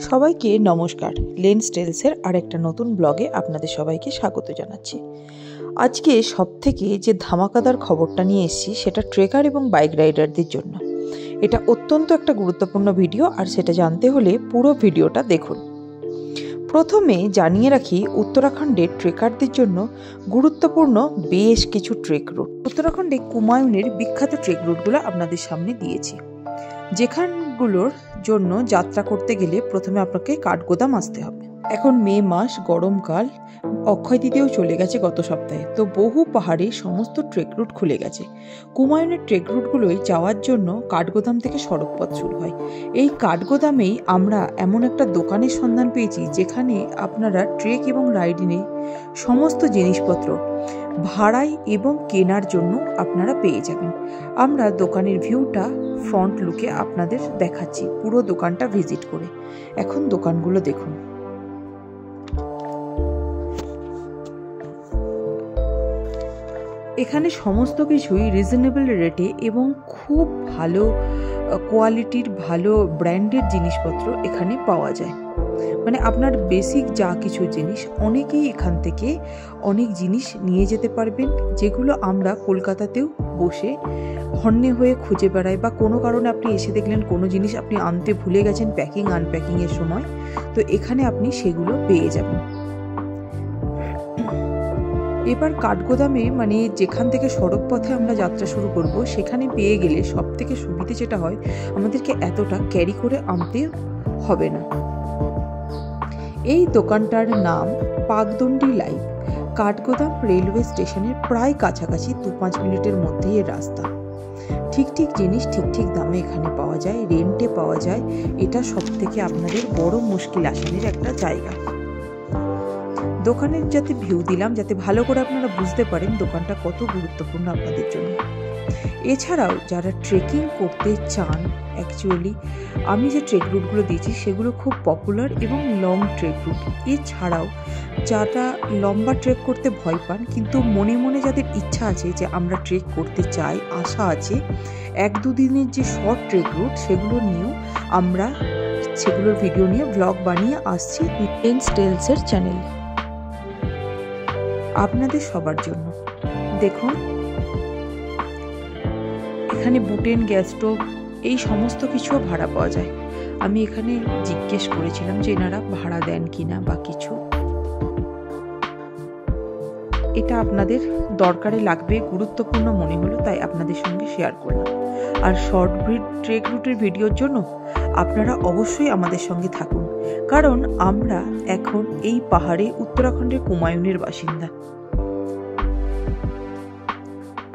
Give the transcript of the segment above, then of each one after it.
সবাইকে নমস্কার। লেন্স টেলসের আরেকটা নতুন ব্লগে আপনাদের সবাইকে স্বাগত জানাচ্ছি। আজকে সবথেকে যে ধামাকাদার খবরটা নিয়ে এসেছি সেটা ট্রেকার এবং বাইক রাইডারদের জন্য। এটা অত্যন্ত একটা গুরুত্বপূর্ণ ভিডিও, আর সেটা জানতে হলে পুরো ভিডিওটা দেখুন। প্রথমে জানিয়ে রাখি, উত্তরাখণ্ডের ট্রেকারদের জন্য গুরুত্বপূর্ণ বেশ কিছু ট্রেক রুট। উত্তরাখণ্ডে কুমায়ুনের বিখ্যাত ট্রেক রুটগুলো আপনাদের সামনে দিয়েছি, যেখানগুলোর জন্য যাত্রা করতে গেলে প্রথমে আপনাকে কাঠগোদাম আসতে হবে। এখন মে মাস, গরমকাল, অক্ষয় তৃতীয়াও চলে গেছে গত সপ্তাহে, তো বহু পাহাড়ে সমস্ত ট্রেক রুট খুলে গেছে। কুমায়ুনের ট্রেক রুটগুলোয় যাওয়ার জন্য কাঠগোদাম থেকে সড়কপথ শুরু হয়। এই কাঠগোদামেই আমরা এমন একটা দোকানের সন্ধান পেয়েছি যেখানে আপনারা ট্রেক এবং রাইডিংয়ে সমস্ত জিনিসপত্র ভাড়ায় এবং কেনার জন্য আপনারা পেয়ে যাবেন। আমরা দোকানের ভিউটা ফ্রন্ট লুকে আপনাদের দেখাচ্ছি, পুরো দোকানটা ভিজিট করে। এখন দোকানগুলো দেখুন। এখানে সমস্ত কিছুই রিজনেবল রেটে এবং খুব ভালো কোয়ালিটির, ভালো ব্র্যান্ডের জিনিসপত্র এখানে পাওয়া যায়। মানে আপনার বেসিক যা কিছু জিনিস, অনেকেই এখান থেকে অনেক জিনিস নিয়ে যেতে পারবেন, যেগুলো আমরা কলকাতাতেও বসে হন্যে হয়ে খুঁজে বেড়াই, বা কোনো কারণে আপনি এসে দেখলেন কোনো জিনিস আপনি আনতে ভুলে গেছেন প্যাকিং আনপ্যাকিংয়ের সময়, তো এখানে আপনি সেগুলো পেয়ে যাবেন। এবার কাঠগোদামে, মানে যেখান থেকে সড়ক পথে আমরা যাত্রা শুরু করব, সেখানে পেয়ে গেলে সব থেকে সুবিধে যেটা হয়, আমাদেরকে এতটা ক্যারি করে আনতে হবে না। এই দোকানটার নাম পাকদণ্ডী লাইভ। কাঠগোদাম রেলওয়ে স্টেশনের প্রায় কাছাকাছি, 2-5 মিনিটের মধ্যেই এর রাস্তা। ঠিক জিনিস ঠিক দামে এখানে পাওয়া যায়, রেন্টে পাওয়া যায়। এটা সব থেকে আপনাদের বড় মুশকিল আসানের একটা জায়গা। দোকানের যাতে ভিউ দিলাম, যাতে ভালো করে আপনারা বুঝতে পারেন দোকানটা কত গুরুত্বপূর্ণ আপনাদের জন্য। এছাড়াও যারা ট্রেকিং করতে চান, অ্যাকচুয়ালি আমি যে ট্রেক রুটগুলো দিয়েছি সেগুলো খুব পপুলার এবং লং ট্রেক রুট। এছাড়াও যারা লম্বা ট্রেক করতে ভয় পান, কিন্তু মনে মনে যাদের ইচ্ছা আছে যে আমরা ট্রেক করতে চাই, আশা আছে, 1-2 দিনের যে শর্ট ট্রেক রুট সেগুলো নিয়েও আমরা সেগুলোর ভিডিও নিয়ে ব্লগ বানিয়ে আসছি লেন্স টেলসের চ্যানেলে আপনাদের সবার জন্য। দেখুন, এখানে বুটেন, গ্যাস স্টোভ, এই সমস্ত কিছুও ভাড়া পাওয়া যায়। আমি এখানে জিজ্ঞেস করেছিলাম যে এনারা ভাড়া দেন কিনা বা কিছু। এটা আপনাদের দরকারে লাগবে, গুরুত্বপূর্ণ মনে হলো, তাই আপনাদের সঙ্গে শেয়ার করলাম। আর শর্ট ট্রেক রুটের ভিডিওর জন্য আপনারা অবশ্যই আমাদের সঙ্গে থাকুন, কারণ আমরা এখন এই পাহাড়ে উত্তরাখণ্ডের কুমায়ুনের বাসিন্দা।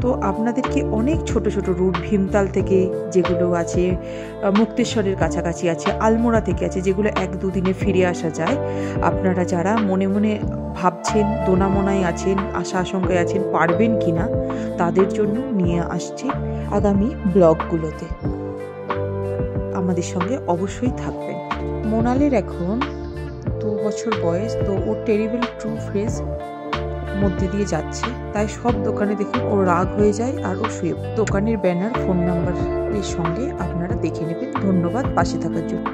তো আপনাদেরকে অনেক ছোট রুট, ভীমতাল থেকে যেগুলো আছে, মুক্তেশ্বরের কাছাকাছি আছে, আলমোড়া থেকে আছে, যেগুলো 1-2 দিনে ফিরে আসা যায়। আপনারা যারা মনে মনে ভাবছেন, দোনামোনায় আছেন, আশা আশঙ্কায় আছেন পারবেন কিনা, তাদের জন্য নিয়ে আসছি আগামী ব্লগগুলোতে। আমাদের সঙ্গে অবশ্যই থাকবেন। মোনালের এখন 2 বছর বয়স, তো ওর টেরিবল ট্রু ফ্রেজ মধ্যে দিয়ে যাচ্ছে, তাই সব দোকানে দেখুন ও রাগ হয়ে যায় আর ও শুয়ে। দোকানের ব্যানার, ফোন নাম্বারের সঙ্গে আপনারা দেখে নেবেন। ধন্যবাদ পাশে থাকার জন্য।